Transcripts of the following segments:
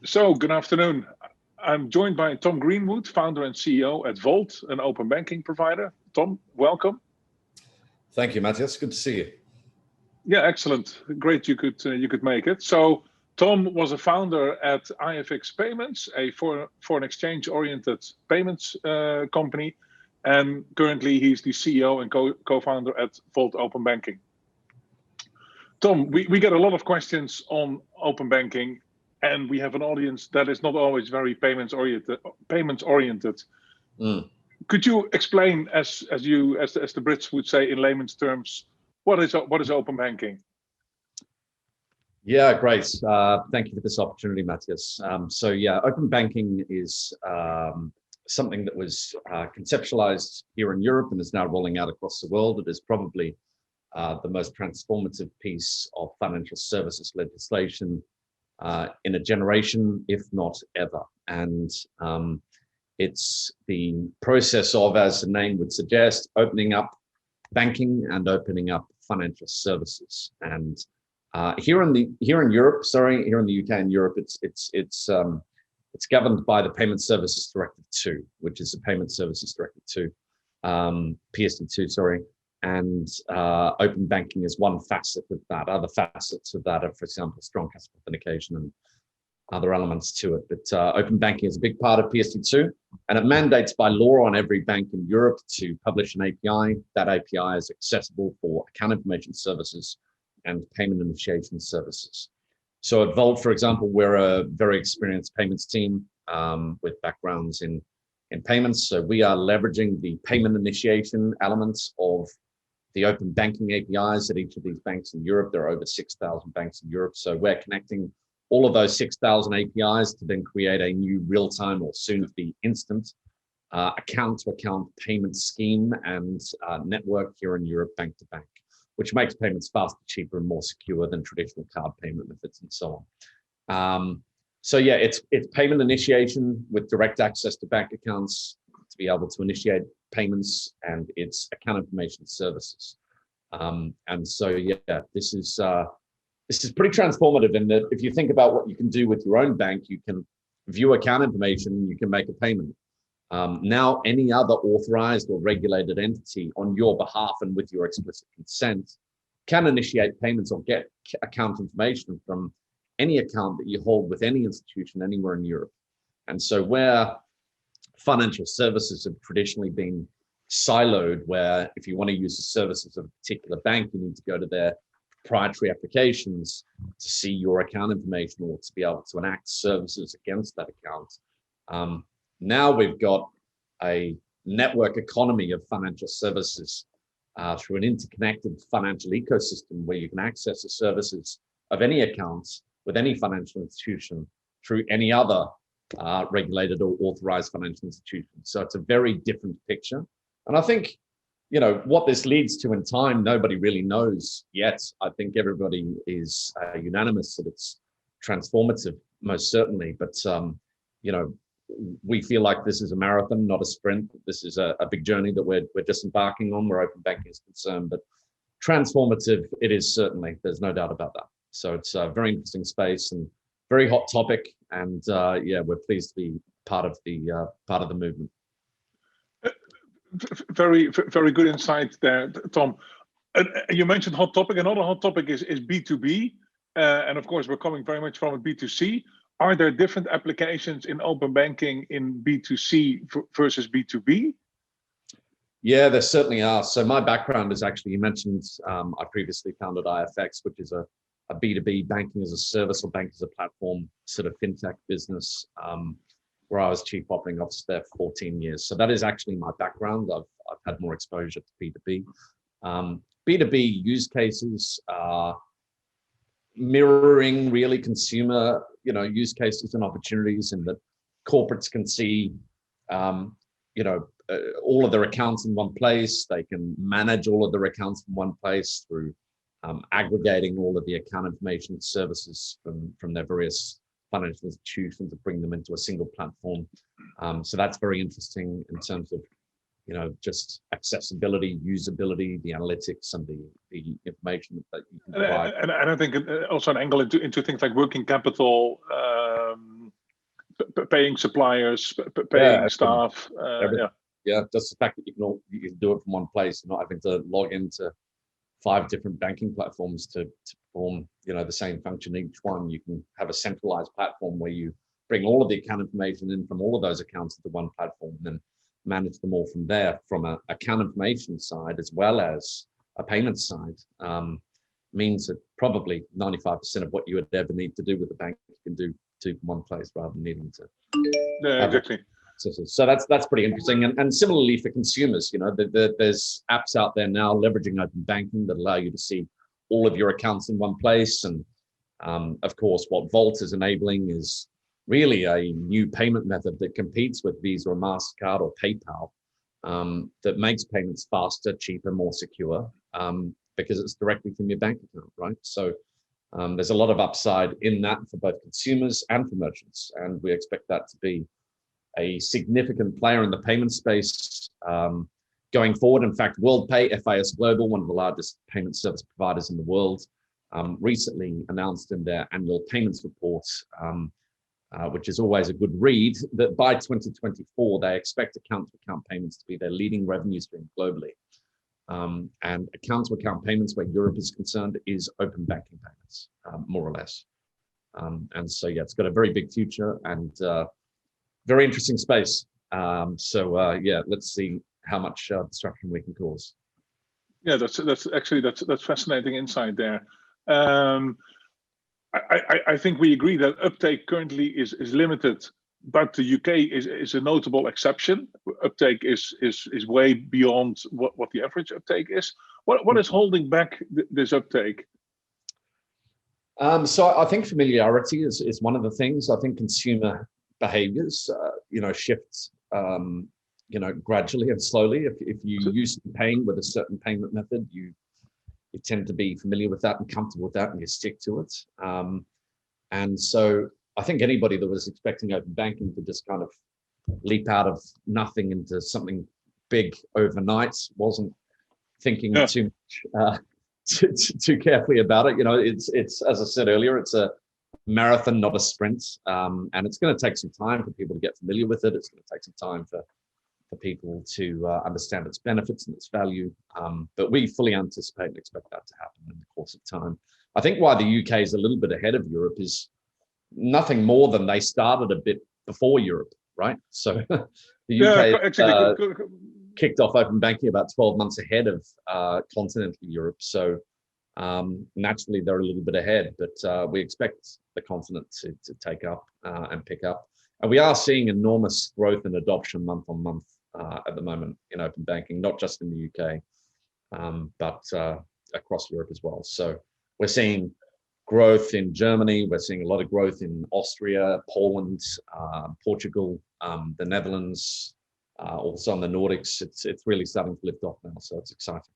So, good afternoon. I'm joined by Tom Greenwood, founder and CEO at Volt, an open banking provider. Tom, welcome. Thank you, Matthijs. Good to see you. Yeah, excellent. Great you could make it. So, Tom was a founder at IFX Payments, a foreign exchange-oriented payments company, and currently he's the CEO and co-founder at Volt Open Banking. Tom, we get a lot of questions on open banking, and we have an audience that is not always very payments oriented. Could you explain, as the Brits would say in layman's terms, what is open banking? Yeah, great. Thank you for this opportunity, Matthijs. So yeah, open banking is something that was conceptualized here in Europe and is now rolling out across the world. It is probably the most transformative piece of financial services legislation in a generation, if not ever. And it's the process of, as the name would suggest, opening up banking and opening up financial services. And here in the UK and Europe, it's governed by the Payment Services Directive 2, which is the Payment Services Directive 2, PSD2, sorry. And open banking is one facet of that. Other facets of that are, for example, strong customer authentication and other elements to it. But open banking is a big part of PSD2, and it mandates by law on every bank in Europe to publish an API. That API is accessible for account information services and payment initiation services. So at Volt, for example, we're a very experienced payments team with backgrounds in payments. So we are leveraging the payment initiation elements of the open banking APIs at each of these banks in Europe. There are over 6,000 banks in Europe. So we're connecting all of those 6,000 APIs to then create a new real-time or soon-to-be instant account-to-account payment scheme and network here in Europe, bank to bank, which makes payments faster, cheaper, and more secure than traditional card payment methods and so on. So yeah, it's payment initiation with direct access to bank accounts to be able to initiate payments, and it's account information services. And so yeah, this is pretty transformative in that if you think about what you can do with your own bank, you can view account information, you can make a payment. Now any other authorized or regulated entity on your behalf and with your explicit consent can initiate payments or get account information from any account that you hold with any institution anywhere in Europe. And so where financial services have traditionally been siloed, where if you want to use the services of a particular bank, you need to go to their proprietary applications to see your account information or to be able to enact services against that account. Now we've got a network economy of financial services through an interconnected financial ecosystem where you can access the services of any accounts with any financial institution through any other regulated or authorized financial institution. So it's a very different picture. And I think, you know, what this leads to in time, nobody really knows yet. I think everybody is unanimous that it's transformative, most certainly. But, you know, we feel like this is a marathon, not a sprint. This is a big journey that we're just embarking on where open banking is concerned. But transformative, it is certainly. There's no doubt about that. So it's a very interesting space and very hot topic. And yeah, we're pleased to be part of the movement. Very good insight there, Tom. You mentioned hot topic. Another hot topic is B2B. And of course, we're coming very much from a B2C. Are there different applications in open banking in B2C versus B2B? Yeah, there certainly are. So my background is actually, you mentioned, I previously founded IFX, which is a B2B banking as a service or bank as a platform sort of fintech business, where I was chief operating officer there for 14 years. So that is actually my background. I've had more exposure to B2B. B2B use cases are mirroring really consumer, you know, use cases and opportunities, in that corporates can see, you know, all of their accounts in one place. They can manage all of their accounts in one place through aggregating all of the account information services from their various financial institutions to bring them into a single platform. So that's very interesting in terms of, you know, just accessibility, usability, the analytics, and the information that you can provide. And I think also an angle into things like working capital paying suppliers, Yeah, paying staff. Yeah, just the fact that you can do it from one place, and not having to log into 5 different banking platforms to perform the same function each one. You can have a centralized platform where you bring all of the account information in from all of those accounts into one platform, and then manage them all from there, from a account information side as well as a payment side. Means that probably 95% of what you would ever need to do with the bank you can do from one place rather than needing to. Yeah, exactly. So that's pretty interesting. And similarly for consumers, there's apps out there now leveraging open banking that allow you to see all of your accounts in one place. And of course, what Volt is enabling is really a new payment method that competes with Visa or MasterCard or PayPal, that makes payments faster, cheaper, more secure, because it's directly from your bank account, right? So there's a lot of upside in that for both consumers and for merchants. And we expect that to be a significant player in the payment space going forward. In fact, WorldPay, FIS Global, one of the largest payment service providers in the world, recently announced in their annual payments report, which is always a good read, that by 2024, they expect account-to-account payments to be their leading revenue stream globally. And account-to-account payments, where Europe is concerned, is open banking payments, more or less. And so, yeah, it's got a very big future and very interesting space. Yeah, let's see how much disruption we can cause. Yeah, that's fascinating insight there. I think we agree that uptake currently is limited, but the UK is a notable exception. Uptake is way beyond what the average uptake is. What is holding back this uptake? So I think familiarity is one of the things. I think consumer behaviors, shift, gradually and slowly. If you used to paying with a certain payment method, you tend to be familiar with that and comfortable with that, and you stick to it. And so I think anybody that was expecting open banking to just kind of leap out of nothing into something big overnight wasn't thinking too much, too carefully about it. It's as I said earlier, it's a marathon, not a sprint, and it's going to take some time for people to get familiar with it. It's going to take some time for people to understand its benefits and its value, but we fully anticipate and expect that to happen in the course of time. I think why the UK is a little bit ahead of Europe is nothing more than they started a bit before Europe, right? So the UK kicked off open banking about 12 months ahead of continental Europe. So naturally, they're a little bit ahead, but we expect the continent to take up and pick up. And we are seeing enormous growth and adoption month on month at the moment in open banking, not just in the UK, but across Europe as well. So we're seeing growth in Germany. We're seeing a lot of growth in Austria, Poland, Portugal, the Netherlands, also in the Nordics. It's really starting to lift off now, so it's exciting.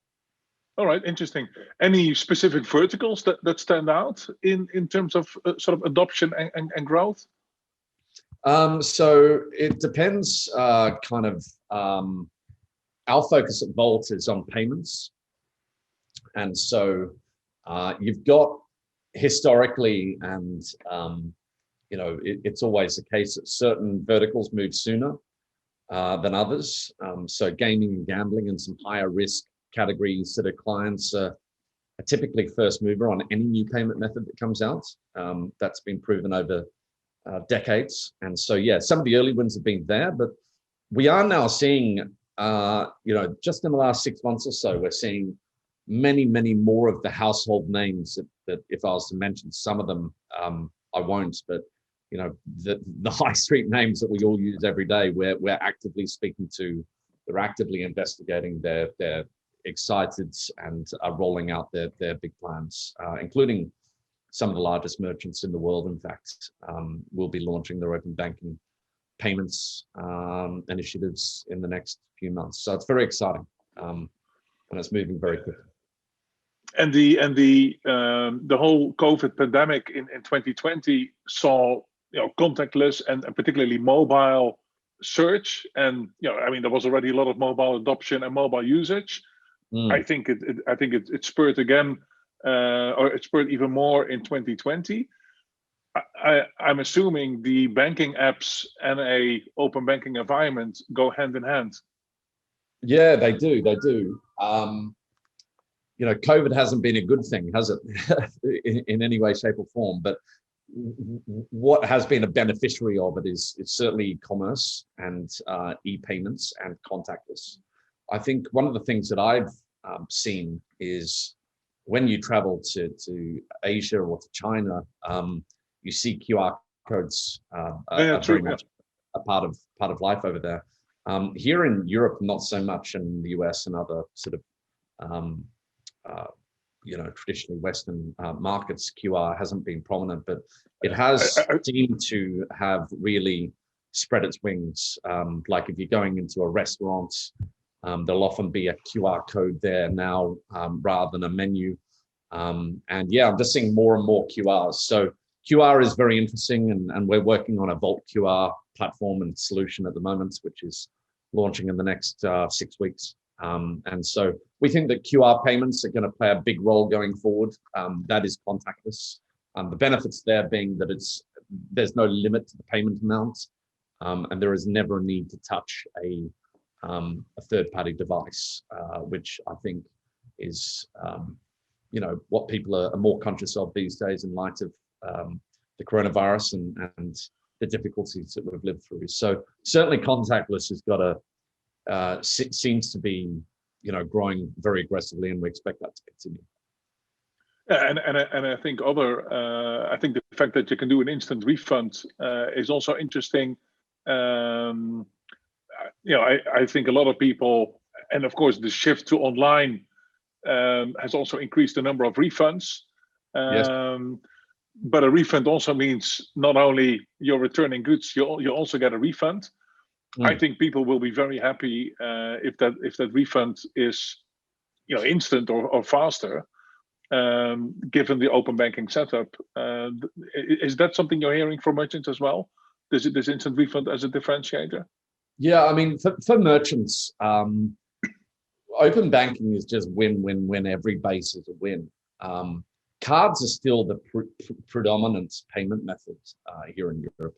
All right, interesting. Any specific verticals that stand out in terms of sort of adoption and growth? So it depends. Our focus at Volt is on payments, and so you've got historically, and it's always the case that certain verticals move sooner than others. So gaming and gambling and some higher risk categories that are clients are typically first mover on any new payment method that comes out. That's been proven over decades. And so, yeah, some of the early wins have been there, but we are now seeing, just in the last 6 months or so, we're seeing many, many more of the household names that if I was to mention some of them, I won't, but the high street names that we all use every day, we're actively speaking to, they're actively investigating, they're excited and are rolling out their big plans, including some of the largest merchants in the world. In fact, will be launching their open banking payments initiatives in the next few months. So it's very exciting, and it's moving very quickly. And the whole COVID pandemic in 2020 saw contactless and particularly mobile surge, and there was already a lot of mobile adoption and mobile usage. I think it spurred again, or it spurred even more in 2020. I'm assuming the banking apps and a open banking environment go hand in hand. Yeah, they do. They do. COVID hasn't been a good thing, has it, in any way, shape, or form? But what has been a beneficiary of it is certainly e-commerce and e-payments and contactless. I think one of the things that I've seen is when you travel to Asia or to China, you see QR codes are very much a part of life over there. Here in Europe, not so much, in the US and other sort of traditionally Western markets, QR hasn't been prominent, but it has seemed to have really spread its wings. Like if you're going into a restaurant, there'll often be a QR code there now rather than a menu. And yeah, I'm just seeing more and more QRs. So QR is very interesting, and we're working on a Vault QR platform and solution at the moment, which is launching in the next 6 weeks. And so we think that QR payments are going to play a big role going forward. That is contactless. The benefits there being that there's no limit to the payment amount, and there is never a need to touch a third-party device, which I think is what people are more conscious of these days in light of the coronavirus and the difficulties that we've lived through. So certainly contactless has got seems to be growing very aggressively, and we expect that to continue. And I think I think the fact that you can do an instant refund is also interesting. I think a lot of people, and of course the shift to online has also increased the number of refunds. Yes. But a refund also means not only you're returning goods, you also get a refund. I think people will be very happy if that refund is instant or faster, given the open banking setup. Is that something you're hearing from merchants as well? This instant refund as a differentiator? Yeah, I mean, for merchants, open banking is just win-win-win. Every base is a win. Cards are still the predominant payment method here in Europe.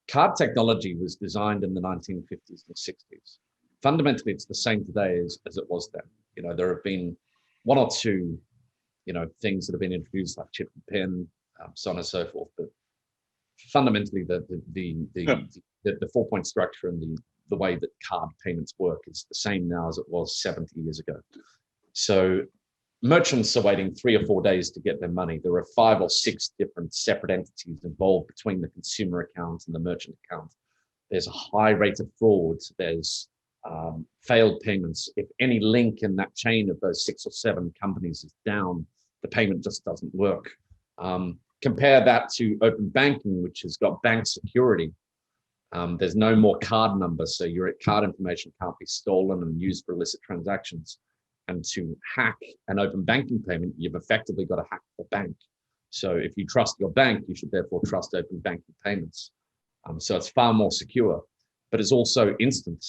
Card technology was designed in the 1950s and 60s. Fundamentally, it's the same today as it was then. There have been one or two, things that have been introduced like chip and pin, so on and so forth. But fundamentally, the 4-point structure and the way that card payments work is the same now as it was 70 years ago. So merchants are waiting 3 or 4 days to get their money. There are 5 or 6 different separate entities involved between the consumer account and the merchant account. There's a high rate of fraud. There's failed payments. If any link in that chain of those 6 or 7 companies is down, the payment just doesn't work. Compare that to open banking, which has got bank security. There's no more card numbers, so your card information can't be stolen and used for illicit transactions. And to hack an open banking payment, you've effectively got to hack the bank. So if you trust your bank, you should therefore trust open banking payments. So it's far more secure, but it's also instant.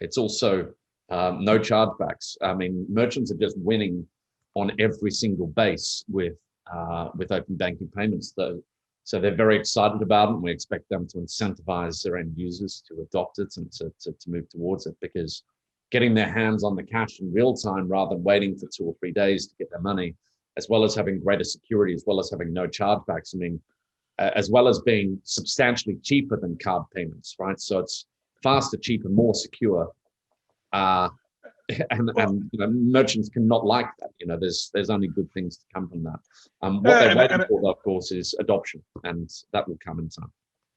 It's also no chargebacks. I mean, merchants are just winning on every single base with open banking payments, though. So they're very excited about it, and we expect them to incentivize their end users to adopt it and to move towards it, because getting their hands on the cash in real time rather than waiting for 2 or 3 days to get their money, as well as having greater security, as well as having no chargebacks. I mean, as well as being substantially cheaper than card payments, right? So it's faster, cheaper, more secure. And merchants cannot like that. There's only good things to come from that. What they're waiting for, of course, is adoption, and that will come in time.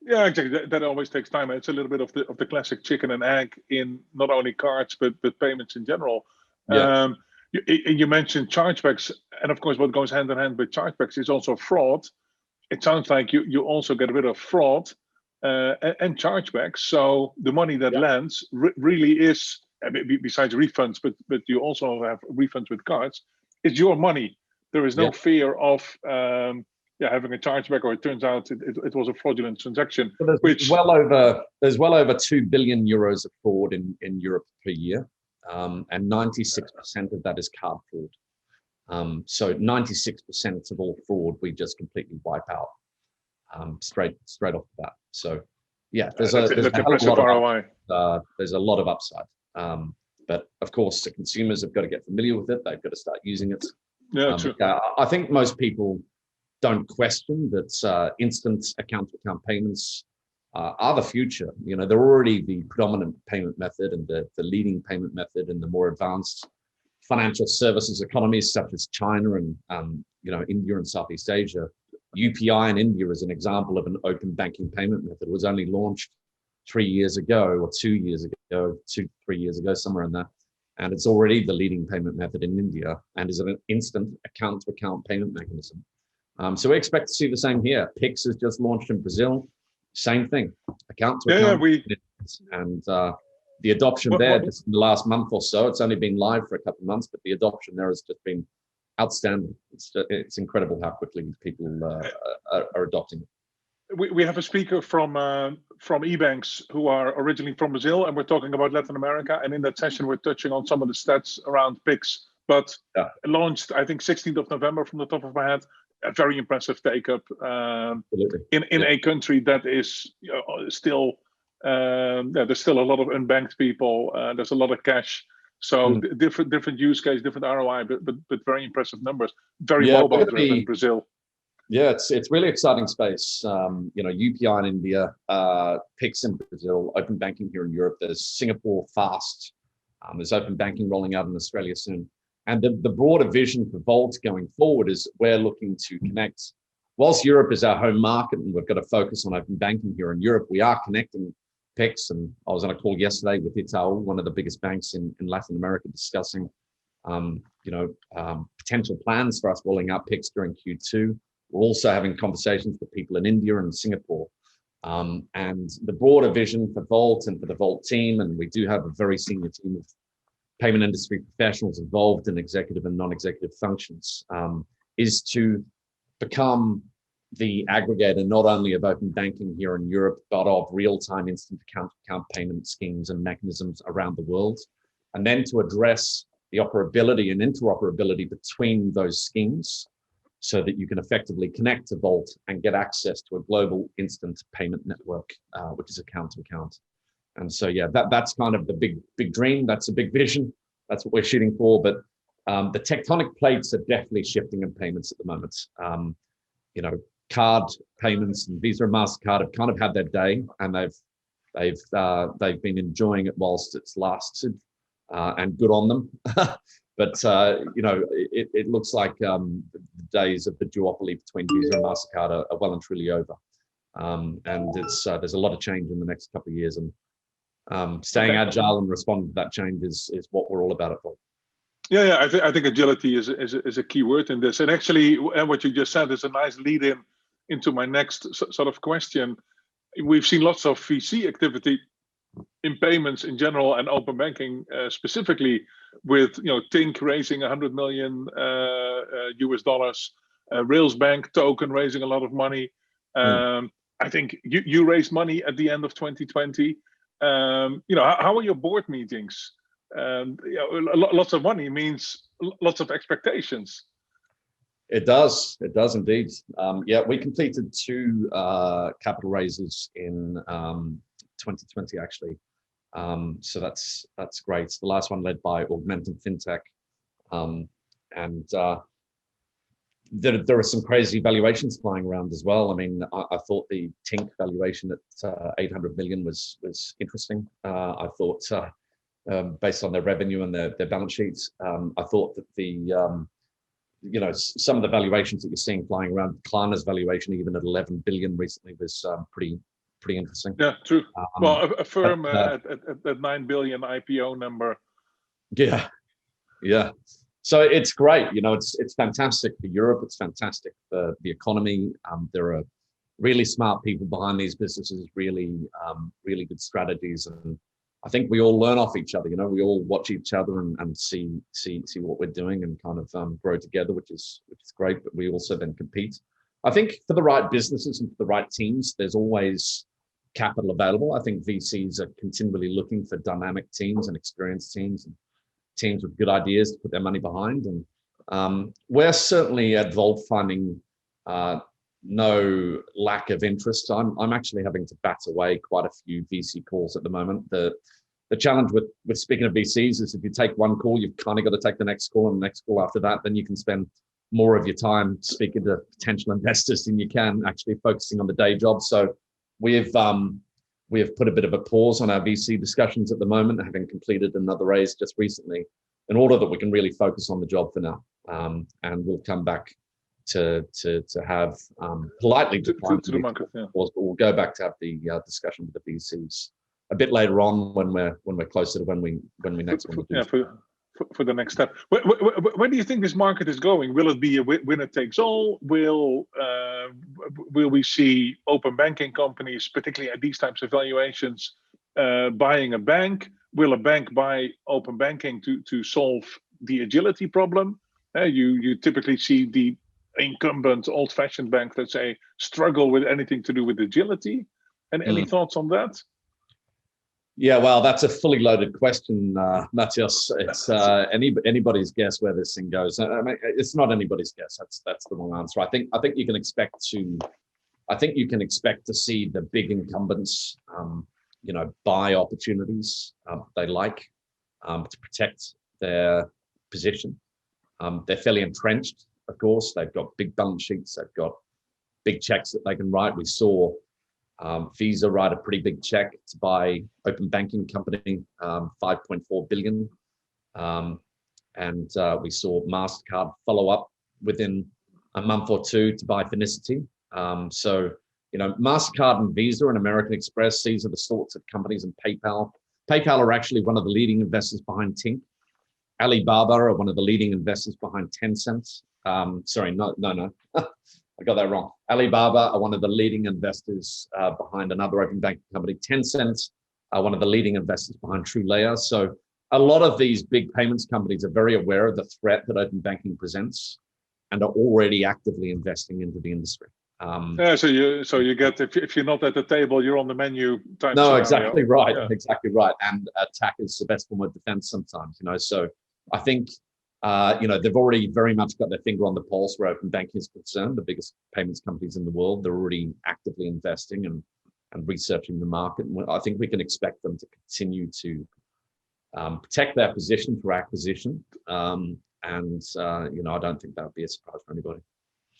Yeah, exactly. That always takes time. It's a little bit of the classic chicken and egg in not only cards but payments in general. Yeah. You mentioned chargebacks, and of course, what goes hand in hand with chargebacks is also fraud. It sounds like you also get rid of fraud and chargebacks. So the money that lands really is, besides refunds, but you also have refunds with cards. It's your money. There is no fear of having a chargeback, or it turns out it was a fraudulent transaction. So there's well over 2 billion euros of fraud in Europe per year, and 96% of that is card fraud. So 96% of all fraud we just completely wipe out. straight off the bat. So yeah, there's that's a impressive lot of ROI. there's a lot of upside. But of course, the consumers have got to get familiar with it. They've got to start using it. Yeah, true. I think most people don't question that instant account-to-account payments are the future. You know, they're already the predominant payment method and the leading payment method in the more advanced financial services economies such as China and India and Southeast Asia. UPI in India is an example of an open banking payment method. It was only launched 3 years ago or 2 years ago, 3 years ago, somewhere in there. And it's already the leading payment method in India and is an instant account-to-account payment mechanism. So we expect to see the same here. Pix has just launched in Brazil. Same thing, account-to-account. And the adoption there, just in the last month or so, it's only been live for a couple of months, but the adoption there has just been outstanding. It's incredible how quickly people are adopting it. We have a speaker from eBanks who are originally from Brazil, and we're talking about Latin America. And in that session, we're touching on some of the stats around Pix. But launched, I think, 16th of November from the top of my head. A very impressive take-up in a country that is still there's still a lot of unbanked people. There's a lot of cash. So different use case, different ROI, but very impressive numbers. Very mobile driven in Brazil. Yeah, it's really exciting space. UPI in India, Pix in Brazil, open banking here in Europe. There's Singapore fast. There's open banking rolling out in Australia soon. And the broader vision for Volt going forward is we're looking to connect. Whilst Europe is our home market and we've got to focus on open banking here in Europe, we are connecting Pix. And I was on a call yesterday with Itaú, one of the biggest banks in Latin America, discussing potential plans for us rolling out Pix during Q2. We're also having conversations with people in India and Singapore. And the broader vision for Volt and for the Volt team, and we do have a very senior team of payment industry professionals involved in executive and non-executive functions, is to become the aggregator not only of open banking here in Europe, but of real-time instant account-to-account payment schemes and mechanisms around the world, and then to address the operability and interoperability between those schemes so that you can effectively connect to Volt and get access to a global instant payment network, which is account-to-account. And so, yeah, that's kind of the big dream. That's a big vision. That's what we're shooting for. But the tectonic plates are definitely shifting in payments at the moment. Card payments and Visa and MasterCard have kind of had their day, and they've been enjoying it whilst it's lasted, and good on them. But it looks like the days of the duopoly between Visa and MasterCard are well and truly over. And there's a lot of change in the next couple of years, and staying agile and responding to that change is what we're all about at Volt. Yeah, I think agility is a key word in this. And actually, what you just said is a nice lead-in into my next sort of question. We've seen lots of VC activity in payments in general and open banking specifically, with Tink raising $100 million US dollars, Railsbank token raising a lot of money. I think you raised money at the end of 2020. How are your board meetings? Lots of money means lots of expectations. It does indeed. We completed 2 capital raises in 2020 actually. So that's great. The last one led by Augmented FinTech, and there are some crazy valuations flying around as well. I mean, I thought the Tink valuation at 800 million was interesting. I thought, based on their revenue and their balance sheets, I thought that the some of the valuations that you're seeing flying around, Klarna's valuation even at 11 billion recently was pretty interesting. Yeah, true. Well, a firm at 9 billion IPO number. Yeah. So it's great. It's fantastic for Europe. It's fantastic for the economy. There are really smart people behind these businesses, really good strategies, and I think we all learn off each other. We all watch each other and see what we're doing and kind of grow together, which is great. But we also then compete. I think for the right businesses and for the right teams, there's always capital available. I think VCs are continually looking for dynamic teams and experienced teams and teams with good ideas to put their money behind. And we're certainly at Volt finding no lack of interest. I'm actually having to bat away quite a few VC calls at the moment. The challenge with speaking of VCs is if you take one call, you've kind of got to take the next call and the next call after that. Then you can spend more of your time speaking to potential investors than you can actually focusing on the day job. So we have put a bit of a pause on our VC discussions at the moment, having completed another raise just recently, in order that we can really focus on the job for now. And we'll come back to have politely decline to the market, yeah. But we'll go back to have the discussion with the VCs a bit later on when we're closer to when we next want to do. For the next step. Where do you think this market is going? Will it be a winner takes all? Will we see open banking companies, particularly at these types of valuations, buying a bank? Will a bank buy open banking to solve the agility problem? You typically see the incumbent old-fashioned bank, let's say, struggle with anything to do with agility. And any thoughts on that? Yeah, well, that's a fully loaded question, Matthijs. It's anybody's guess where this thing goes. I mean, it's not anybody's guess. That's the wrong answer. I think you can expect to see the big incumbents, buy opportunities they like to protect their position. They're fairly entrenched, of course. They've got big balance sheets. They've got big checks that they can write. We saw Visa write a pretty big check to buy open banking company, 5.4 billion. And we saw MasterCard follow up within a month or two to buy Finicity. So, MasterCard and Visa and American Express, these are the sorts of companies, and PayPal. PayPal are actually one of the leading investors behind Tink. Alibaba are one of the leading investors behind Tencent. Sorry, no. I got that wrong. Alibaba are one of the leading investors behind another open banking company. Tencent are one of the leading investors behind TrueLayer. So a lot of these big payments companies are very aware of the threat that open banking presents and are already actively investing into the industry. So you get, if you're not at the table, you're on the menu type. No, exactly right. Yeah. Exactly right. And attack is the best form of defense sometimes, So I think they've already very much got their finger on the pulse where open banking is concerned. The biggest payments companies in the world, they're already actively investing and researching the market. And I think we can expect them to continue to protect their position through acquisition. I don't think that would be a surprise for anybody.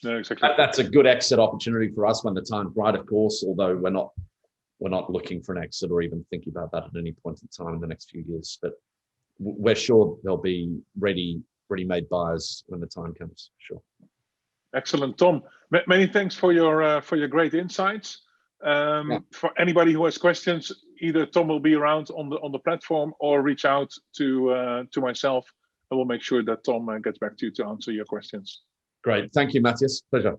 No, exactly. That's a good exit opportunity for us when the time's right, of course, although we're not looking for an exit or even thinking about that at any point in time in the next few years. But we're sure there'll be ready-made buyers when the time comes. Sure. Excellent, Tom. Many thanks for your great insights. For anybody who has questions, either Tom will be around on the platform or reach out to myself. I will make sure that Tom gets back to you to answer your questions. Great. Thank you, Matthijs. Pleasure.